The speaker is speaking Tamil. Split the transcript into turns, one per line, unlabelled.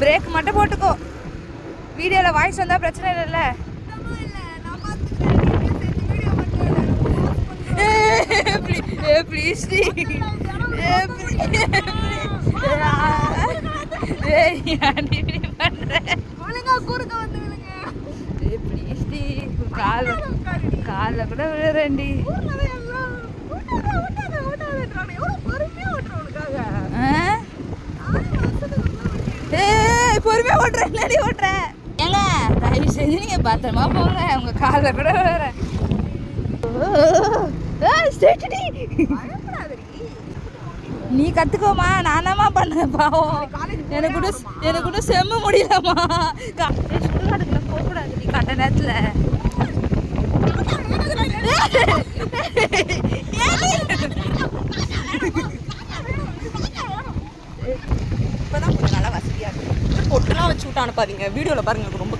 பிரேக் மட்டும் போட்டுக்கோ. வீடியோவில் வாய்ஸ் வந்தால் பிரச்சனை இல்லைல்ல. ப்ளீஸ் காலில் கூட விழுறேன்டி. பொறுமையா ஓட்டுறேன், நடி ஓட்டுறேன். ஏங்க தயவு செஞ்சு நீங்க பத்திரமா போங்க, உங்க காலில் கூட விழுறேன். நீ கத்துக்கோமா, நானாமா பண்ண பாவம். எனக்கு கூட செம்ம முடியலம்மா. சுடுகாடுக்குள்ள போகக்கூடாது நீ கட்ட நேரத்துல.
இப்பதான் கொஞ்சம் நல்லா வசதியா இருக்கு. பொட்டெல்லாம் வச்சு விட்டு அனுப்பாதீங்க. வீடியோல பாருங்க ரொம்ப